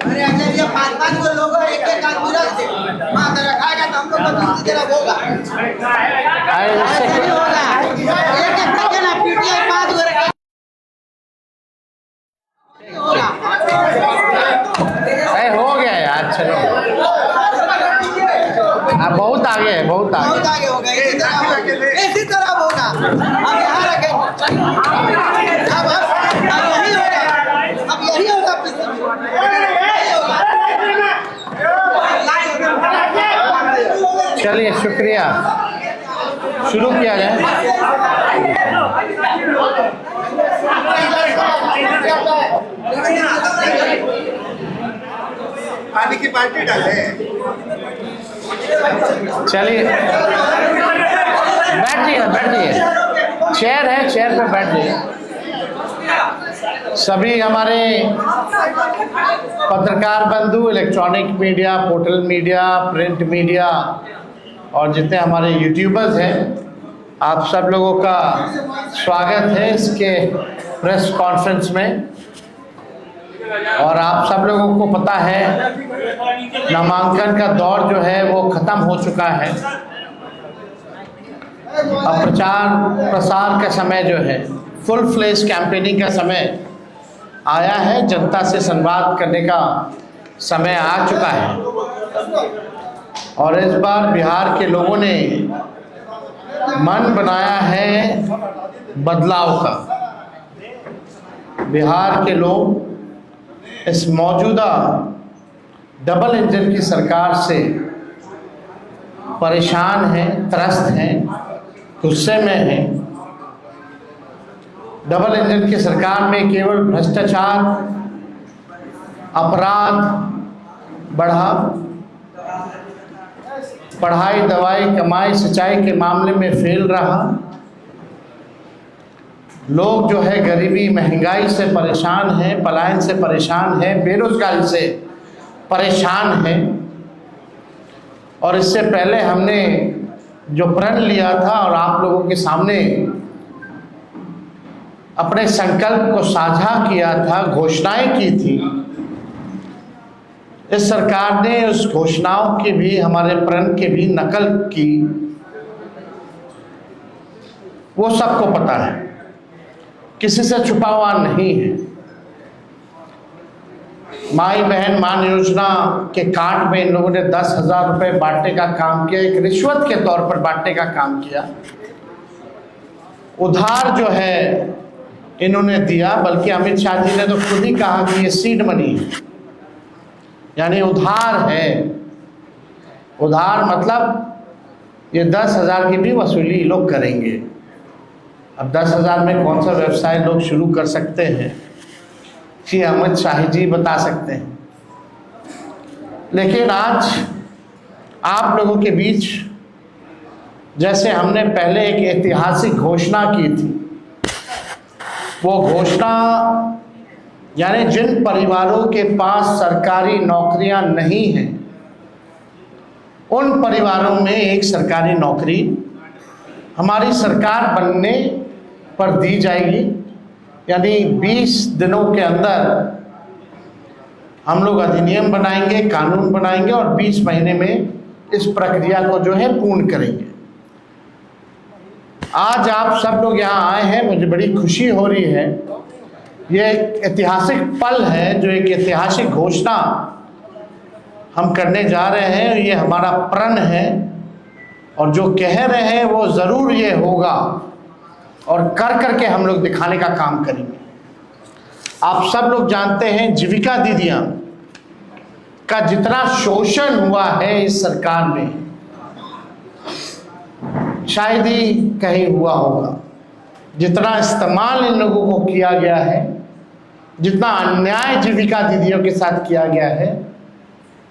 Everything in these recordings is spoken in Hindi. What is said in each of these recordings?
अरे अगर ये 5-5 को लोग एक आदमी रख दे मां तेरा खाएगा तो हमको बदल तेरा होगा ऐसे होगा एक रखे ना पीटीआई 5 को रखे हो गया यार, चलो बहुत आगे है, बहुत आगे हो गया। इसी तरह होगा। अब यहाँ रखें, अब यही होगा। चलिए शुक्रिया, शुरू किया जाए। पानी की बाल्टी डाले। चलिए बैठ जाइए, चेयर है, चेयर पे बैठ जाइए। सभी हमारे पत्रकार बंधु, electronic media, portal media, print media और जितने हमारे यूट्यूबर्स हैं, आप सब लोगों का स्वागत है इसके प्रेस कॉन्फ्रेंस में। और आप सब लोगों को पता है नामांकन का दौर जो है वो ख़त्म हो चुका है। अब प्रचार प्रसार का समय जो है, फुल फ्लेज कैंपेनिंग का समय आया है। जनता से संवाद करने का समय आ चुका है। और इस बार बिहार के लोगों ने मन बनाया है बदलाव का। बिहार के लोग इस मौजूदा डबल इंजन की सरकार से परेशान हैं, त्रस्त हैं, गुस्से में हैं। डबल इंजन की सरकार में केवल भ्रष्टाचार, अपराध बढ़ा, पढ़ाई, दवाई, कमाई, सिंचाई के मामले में फेल रहा। लोग जो है गरीबी, महंगाई से परेशान हैं, पलायन से परेशान हैं, बेरोजगारी से परेशान हैं। और इससे पहले हमने जो प्रण लिया था और आप लोगों के सामने अपने संकल्प को साझा किया था, घोषणाएं की थी, इस सरकार ने उस घोषणाओं की भी, हमारे प्रण की भी नकल की। वो सबको पता है, किसी से छुपा हुआ नहीं है। माई बहन मान योजना के कार्ड में इन लोगों ने 10,000 रुपये बांटने का काम किया, एक रिश्वत के तौर पर बांटने का काम किया। उधार जो है इन्होंने दिया, बल्कि अमित शाह जी ने तो खुद ही कहा कि ये सीड मनी है, यानी उधार है। उधार मतलब ये 10,000 की भी वसूली लोग करेंगे। अब 10,000 में कौन सा व्यवसाय लोग शुरू कर सकते हैं, ये अमित शाह जी बता सकते हैं। लेकिन आज आप लोगों के बीच, जैसे हमने पहले एक ऐतिहासिक घोषणा की थी, वो घोषणा यानी जिन परिवारों के पास सरकारी नौकरियां नहीं हैं, उन परिवारों में एक सरकारी नौकरी हमारी सरकार बनने पर दी जाएगी। यानी 20 दिनों के अंदर हम लोग अधिनियम बनाएंगे, कानून बनाएंगे और 20 महीने में इस प्रक्रिया को जो है पूर्ण करेंगे। आज आप सब लोग यहाँ आए हैं, मुझे बड़ी खुशी हो रही है। ये एक ऐतिहासिक पल है, जो एक ऐतिहासिक घोषणा हम करने जा रहे हैं। ये हमारा प्रण है और जो कह रहे हैं वो ज़रूर ये होगा और कर करके हम लोग दिखाने का काम करेंगे। आप सब लोग जानते हैं जीविका दीदियाँ का जितना शोषण हुआ है इस सरकार में, शायद ही कहीं हुआ होगा। जितना इस्तेमाल इन लोगों को किया गया है, जितना अन्याय जीविका दीदियों के साथ किया गया है,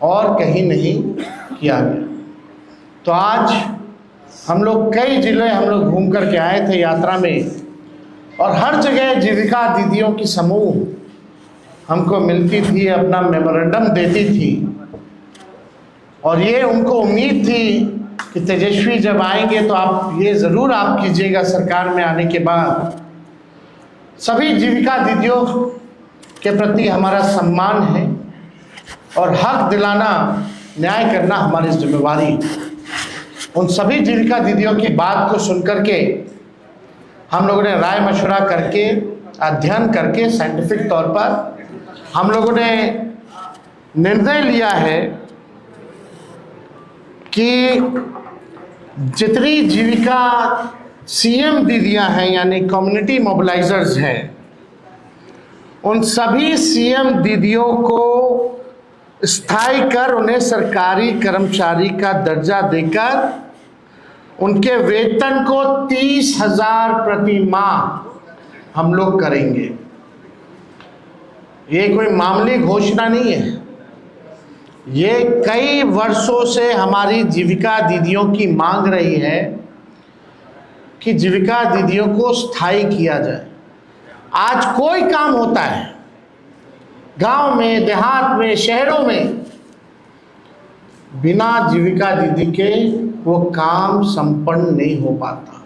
और कहीं नहीं किया गया। तो आज हम लोग कई जिले हम लोग घूम कर के आए थे यात्रा में, और हर जगह जीविका दीदियों की समूह हमको मिलती थी, अपना मेमोरेंडम देती थी, और ये उनको उम्मीद थी कि तेजस्वी जब आएंगे तो आप ये ज़रूर आप कीजिएगा सरकार में आने के बाद। सभी जीविका दीदियों के प्रति हमारा सम्मान है और हक दिलाना, न्याय करना हमारी जिम्मेवारी। उन सभी जीविका दीदियों की बात को सुनकर के हम लोगों ने राय मशवरा करके, अध्ययन करके, साइंटिफिक तौर पर हम लोगों ने निर्णय लिया है कि जितनी जीविका सीएम दीदियां हैं यानी कम्युनिटी मोबिलाइजर्स हैं, उन सभी सीएम दीदियों को स्थायी कर उन्हें सरकारी कर्मचारी का दर्जा देकर उनके वेतन को 30,000 प्रति माह हम लोग करेंगे। ये कोई मामूली घोषणा नहीं है, ये कई वर्षों से हमारी जीविका दीदियों की मांग रही है कि जीविका दीदियों को स्थायी किया जाए। आज कोई काम होता है गांव में, देहात में, शहरों में, बिना जीविका दीदी के वो काम संपन्न नहीं हो पाता,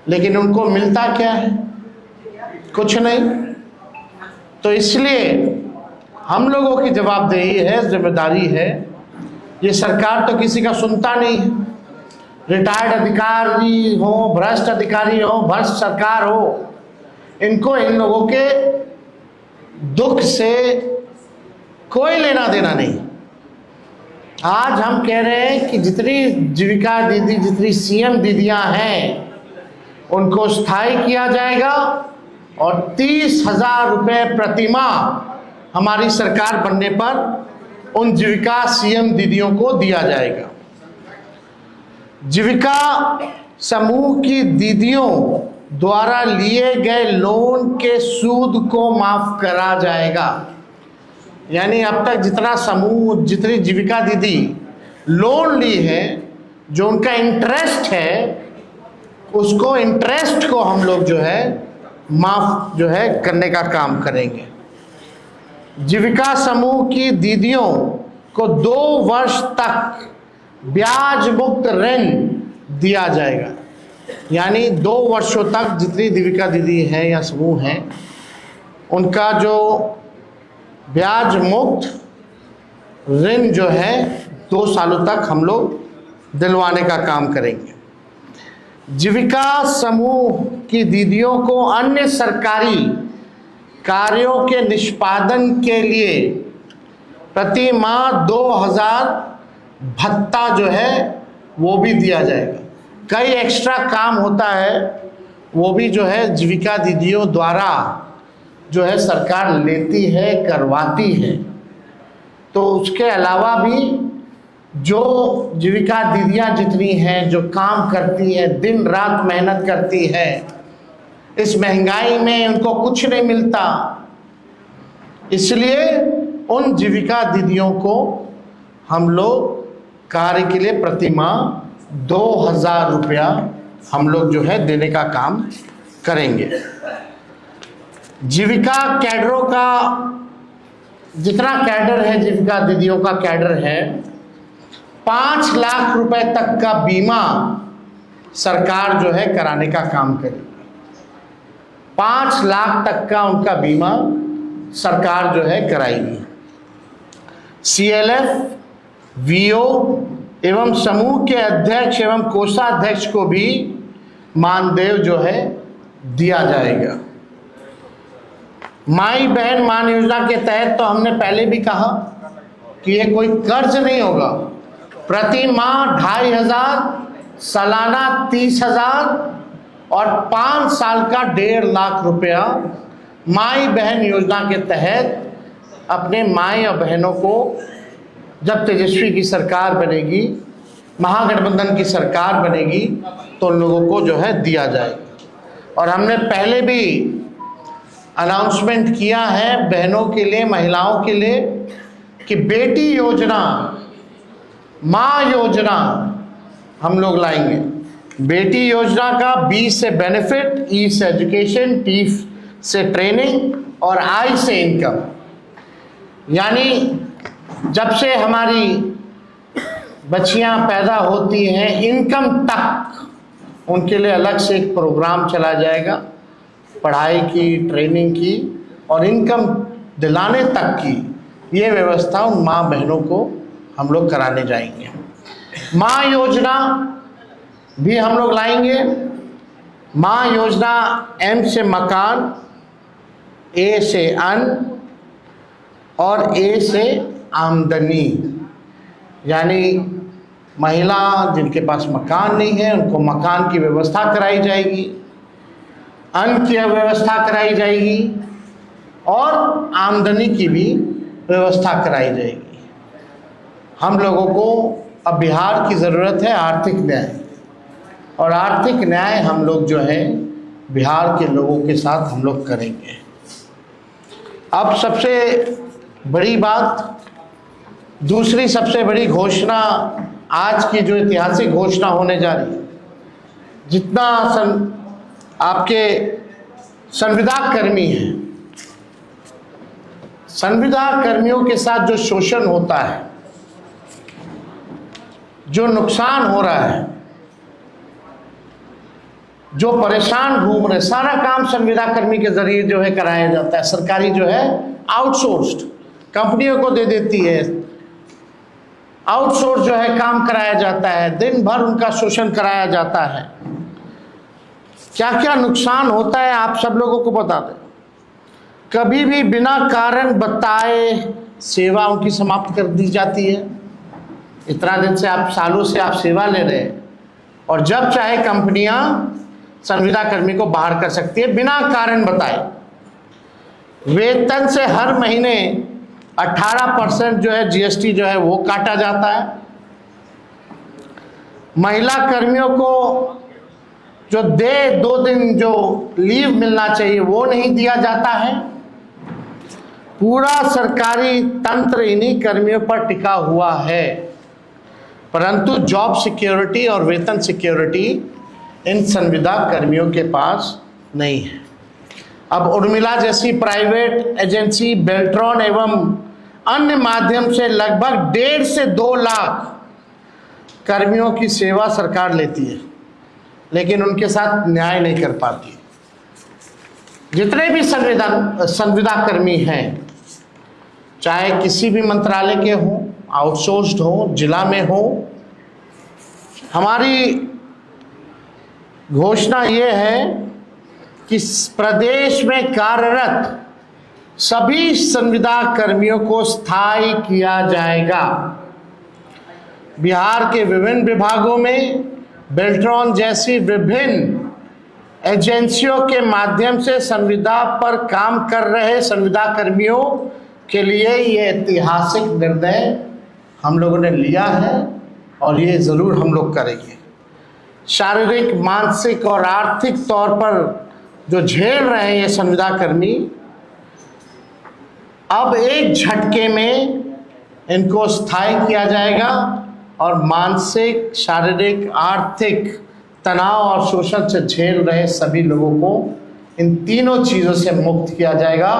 लेकिन उनको मिलता क्या है? कुछ नहीं। तो इसलिए हम लोगों की जवाबदेही है, जिम्मेदारी है। ये सरकार तो किसी का सुनता नहीं है, रिटायर्ड अधिकारी हो, भ्रष्ट अधिकारी हो, भ्रष्ट सरकार हो, इनको इन लोगों के दुख से कोई लेना देना नहीं। आज हम कह रहे हैं कि जितनी जीविका दीदी, जितनी सीएम दीदियां हैं, उनको स्थायी किया जाएगा और 30,000 रुपये प्रति माह हमारी सरकार बनने पर उन जीविका सीएम दीदियों को दिया जाएगा। जीविका समूह की दीदियों द्वारा लिए गए लोन के सूद को माफ करा जाएगा। यानी अब तक जितना समूह, जितनी जीविका दीदी लोन ली है, जो उनका इंटरेस्ट है, उसको इंटरेस्ट को हम लोग जो है माफ जो है करने का काम करेंगे। जीविका समूह की दीदियों को 2 वर्ष तक ब्याज मुक्त ऋण दिया जाएगा। यानी 2 वर्षों तक जितनी जीविका दीदी हैं या समूह हैं, उनका जो ब्याज मुक्त ऋण जो है 2 सालों तक हम लोग दिलवाने का काम करेंगे। जीविका समूह की दीदियों को अन्य सरकारी कार्यों के निष्पादन के लिए प्रति माह 2,000 भत्ता जो है वो भी दिया जाएगा। कई एक्स्ट्रा काम होता है, वो भी जो है जीविका दीदियों द्वारा जो है सरकार लेती है, करवाती है। तो उसके अलावा भी जो जीविका दीदियां जितनी हैं, जो काम करती हैं, दिन रात मेहनत करती हैं, इस महंगाई में उनको कुछ नहीं मिलता, इसलिए उन जीविका दीदियों को हम लोग कार्य के लिए प्रति माह 2,000 रुपया हम लोग जो है देने का काम करेंगे। जीविका कैडरों का जितना कैडर है, जीविका दीदियों का कैडर है, 5 लाख रुपए तक का बीमा सरकार जो है कराने का काम करेगी। 5 लाख तक का उनका बीमा सरकार जो है कराएगी। CLF, VO एवं समूह के अध्यक्ष एवं कोषाध्यक्ष को भी मानदेय जो है दिया जाएगा। माई बहन मान योजना के तहत तो हमने पहले भी कहा कि ये कोई कर्ज नहीं होगा। प्रति माह 2,500, सालाना 30,000 और 5 साल का 1.5 लाख रुपया माई बहन योजना के तहत अपने माई और बहनों को जब तेजस्वी की सरकार बनेगी, महागठबंधन की सरकार बनेगी, तो उन लोगों को जो है दिया जाएगा। और हमने पहले भी अनाउंसमेंट किया है बहनों के लिए, महिलाओं के लिए, कि बेटी योजना, माँ योजना हम लोग लाएंगे। बेटी योजना का बी से बेनिफिट, ई से एजुकेशन, टी से ट्रेनिंग और आई से इनकम। यानी जब से हमारी बच्चियां पैदा होती हैं इनकम तक उनके लिए अलग से एक प्रोग्राम चला जाएगा, पढ़ाई की, ट्रेनिंग की और इनकम दिलाने तक की ये व्यवस्था उन माँ बहनों को हम लोग कराने जाएंगे। माँ योजना भी हम लोग लाएंगे। माँ योजना एम से मकान, ए से अन्न और ए से आमदनी। यानी महिला जिनके पास मकान नहीं है उनको मकान की व्यवस्था कराई जाएगी, अन्न की व्यवस्था कराई जाएगी और आमदनी की भी व्यवस्था कराई जाएगी। हम लोगों को अब बिहार की ज़रूरत है आर्थिक न्याय, और आर्थिक न्याय हम लोग जो है बिहार के लोगों के साथ हम लोग करेंगे। अब सबसे बड़ी बात, दूसरी सबसे बड़ी घोषणा, आज की जो ऐतिहासिक घोषणा होने जा रही है, जितना आपके संविदा कर्मी हैं, संविदा कर्मियों के साथ जो शोषण होता है, जो नुकसान हो रहा है, जो परेशान घूम रहे, सारा काम संविदा कर्मी के जरिए जो है कराया जाता है। सरकारी जो है आउटसोर्स्ड कंपनियों को दे देती है, आउटसोर्स जो है काम कराया जाता है, दिन भर उनका शोषण कराया जाता है। क्या क्या नुकसान होता है आप सब लोगों को बता दें। कभी भी बिना कारण बताए सेवा उनकी समाप्त कर दी जाती है। इतना दिन से आप, सालों से आप सेवा ले रहे हैं और जब चाहे कंपनियां संविदा कर्मी को बाहर कर सकती है बिना कारण बताए। वेतन से हर महीने 18% जो है जीएसटी जो है वो काटा जाता है। महिला कर्मियों को जो 2 दिन जो लीव मिलना चाहिए वो नहीं दिया जाता है। पूरा सरकारी तंत्र इन्हीं कर्मियों पर टिका हुआ है, परंतु जॉब सिक्योरिटी और वेतन सिक्योरिटी इन संविदा कर्मियों के पास नहीं है। अब उर्मिला जैसी प्राइवेट एजेंसी, बेल्ट्रॉन एवं अन्य माध्यम से लगभग 1.5 से 2 लाख कर्मियों की सेवा सरकार लेती है, लेकिन उनके साथ न्याय नहीं कर पाती। जितने भी संविदा कर्मी हैं, चाहे किसी भी मंत्रालय के हों, आउटसोर्स्ड हो, जिला में हो, हमारी घोषणा ये है कि प्रदेश में कार्यरत सभी संविदा कर्मियों को स्थायी किया जाएगा। बिहार के विभिन्न विभागों में बेल्ट्रॉन जैसी विभिन्न एजेंसियों के माध्यम से संविदा पर काम कर रहे संविदा कर्मियों के लिए ये ऐतिहासिक निर्णय हम लोगों ने लिया है और ये ज़रूर हम लोग करेंगे। शारीरिक, मानसिक और आर्थिक तौर पर जो झेल रहे हैं ये संविदा कर्मी, अब एक झटके में इनको स्थायी किया जाएगा और मानसिक, शारीरिक, आर्थिक तनाव और शोषण से झेल रहे सभी लोगों को इन तीनों चीज़ों से मुक्त किया जाएगा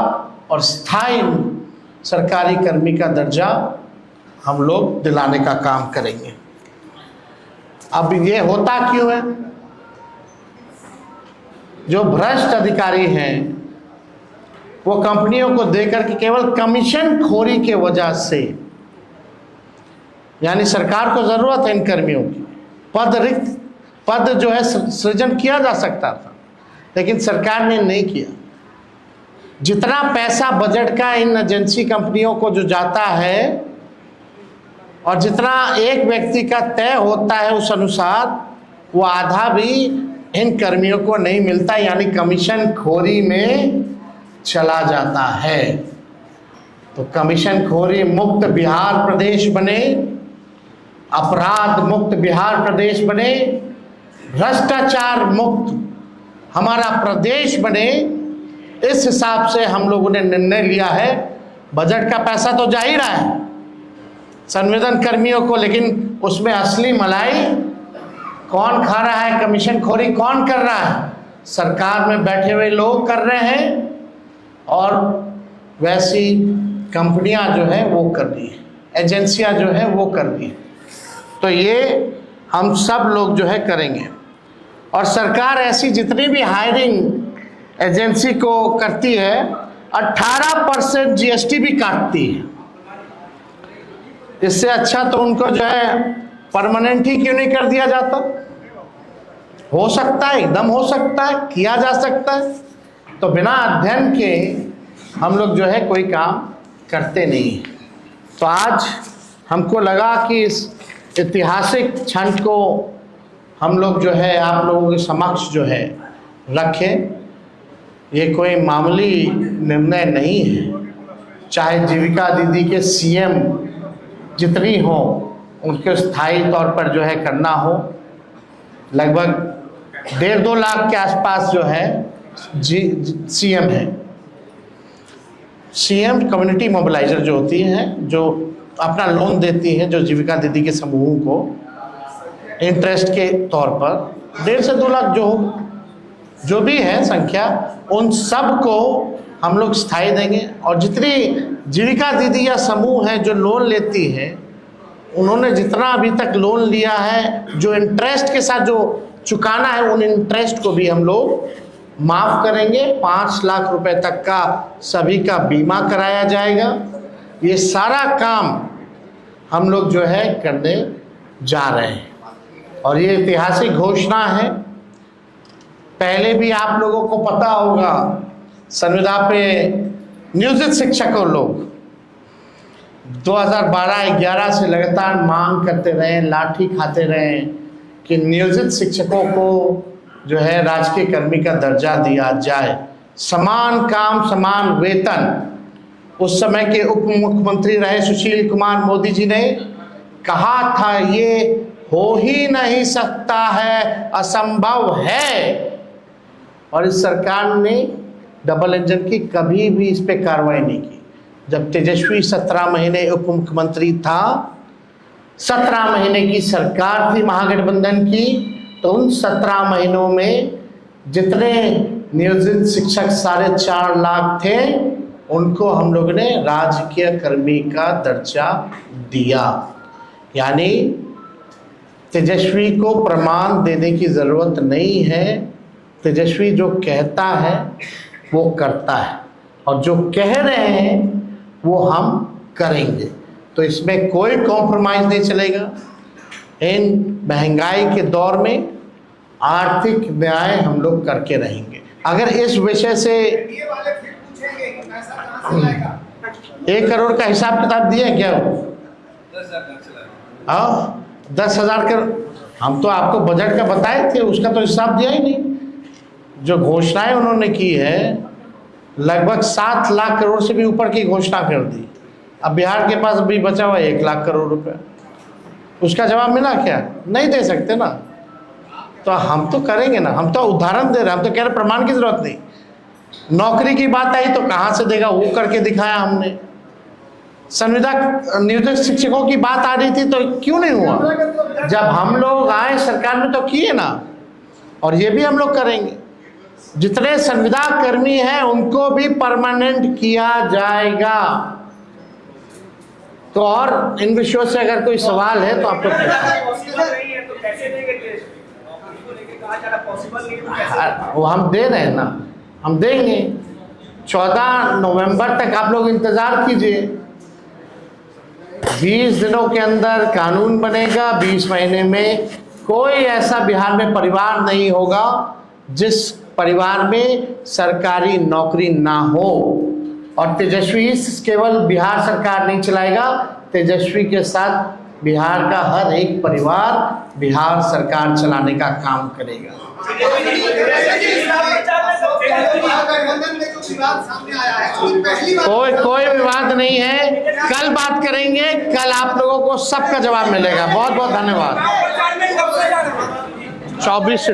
और स्थायी सरकारी कर्मी का दर्जा हम लोग दिलाने का काम करेंगे। अब ये होता क्यों है? जो भ्रष्ट अधिकारी हैं वो कंपनियों को देकर के केवल कमीशन खोरी के वजह से, यानी सरकार को जरूरत है इन कर्मियों की, पद जो है सृजन किया जा सकता था, लेकिन सरकार ने नहीं किया। जितना पैसा बजट का इन एजेंसी कंपनियों को जो जाता है और जितना एक व्यक्ति का तय होता है उस अनुसार, वो आधा भी इन कर्मियों को नहीं मिलता, यानी कमीशन खोरी में चला जाता है। तो कमीशन खोरी मुक्त बिहार प्रदेश बने, अपराध मुक्त बिहार प्रदेश बने, भ्रष्टाचार मुक्त हमारा प्रदेश बने, इस हिसाब से हम लोगों ने निर्णय लिया है। बजट का पैसा तो जा ही रहा है संविदा कर्मियों को, लेकिन उसमें असली मलाई कौन खा रहा है, कमीशन खोरी कौन कर रहा है? सरकार में बैठे हुए लोग कर रहे हैं और वैसी कंपनियां जो है वो कर रही है, एजेंसियां जो है वो कर रही है। तो ये हम सब लोग जो है करेंगे। और सरकार ऐसी जितनी भी हायरिंग एजेंसी को करती है 18% जीएसटी भी काटती है। इससे अच्छा तो उनको जो है परमानेंट ही क्यों नहीं कर दिया जाता? हो सकता है, एकदम हो सकता है, किया जा सकता है। तो बिना अध्ययन के हम लोग जो है कोई काम करते नहीं हैं। तो आज हमको लगा कि इस ऐतिहासिक क्षण को हम लोग जो है आप लोगों के समक्ष जो है रखें। ये कोई मामूली निर्णय नहीं है। चाहे जीविका दीदी के सीएम जितनी हो उनके स्थायी तौर पर जो है करना हो, लगभग 1.5-2 लाख के आसपास जो है सीएम है। सीएम कम्युनिटी मोबिलाइजर जो होती हैं, जो अपना लोन देती हैं, जो जीविका दीदी के समूह को इंटरेस्ट के तौर पर 1.5 से 2 लाख जो भी है संख्या, उन सब को हम लोग स्थायी देंगे। और जितनी जीविका दीदी या समूह है जो लोन लेती है, उन्होंने जितना अभी तक लोन लिया है, जो इंटरेस्ट के साथ जो चुकाना है, उन इंटरेस्ट को भी हम लोग माफ़ करेंगे। 5 लाख रुपए तक का सभी का बीमा कराया जाएगा। ये सारा काम हम लोग जो है करने जा रहे हैं और ये ऐतिहासिक घोषणा है। पहले भी आप लोगों को पता होगा, संविदा पे नियोजित शिक्षकों लोग 2012-11 से लगातार मांग करते रहे, लाठी खाते रहे कि नियोजित शिक्षकों को जो है राजकीय कर्मी का दर्जा दिया जाए, समान काम समान वेतन। उस समय के उप मुख्यमंत्री रहे सुशील कुमार मोदी जी ने कहा था ये हो ही नहीं सकता है, असंभव है। और इस सरकार ने डबल इंजन की कभी भी इस पे कार्रवाई नहीं की। जब तेजस्वी 17 महीने उप मुख्यमंत्री था, 17 महीने की सरकार थी महागठबंधन की, तो उन 17 महीनों में जितने नियोजित शिक्षक 4.5 लाख थे, उनको हम लोगों ने राजकीय कर्मी का दर्जा दिया। यानी तेजस्वी को प्रमाण देने की ज़रूरत नहीं है। तेजस्वी जो कहता है वो करता है और जो कह रहे हैं वो हम करेंगे। तो इसमें कोई कॉम्प्रोमाइज़ नहीं चलेगा। इन महंगाई के दौर में आर्थिक न्याय हम लोग करके रहेंगे। अगर इस विषय से 1 करोड़ का हिसाब किताब दिया क्या वो? 10,000 का हम तो आपको बजट का बताए थे, उसका तो हिसाब दिया ही नहीं। जो घोषणाएं उन्होंने की है, लगभग 7 लाख करोड़ से भी ऊपर की घोषणा कर दी। अब बिहार के पास अभी बचा हुआ 1 लाख करोड़ रुपए, उसका जवाब मिला क्या? नहीं दे सकते ना। तो हम तो करेंगे ना, हम तो उदाहरण दे रहे हैं, हम तो कह रहे प्रमाण की जरूरत नहीं। नौकरी की बात आई तो कहाँ से देगा, वो करके दिखाया हमने। संविदा नियोजित शिक्षकों की बात आ रही थी तो क्यों नहीं हुआ? जब हम लोग आए सरकार में तो किए ना, और ये भी हम लोग करेंगे। जितने संविदा कर्मी हैं उनको भी परमानेंट किया जाएगा। तो और इन विषयों से अगर कोई सवाल है तो आप लोग वो हम दे रहे हैं ना, हम देंगे। 14 नवंबर तक आप लोग इंतजार कीजिए। 20 दिनों के अंदर कानून बनेगा। 20 महीने में कोई ऐसा बिहार में परिवार नहीं होगा जिस परिवार में सरकारी नौकरी ना हो। और तेजस्वी केवल बिहार सरकार नहीं चलाएगा, तेजस्वी के साथ बिहार का हर एक परिवार बिहार सरकार चलाने का काम करेगा। कोई विवाद नहीं है। कल बात करेंगे, कल आप लोगों को सबका जवाब मिलेगा। बहुत बहुत धन्यवाद। 24 से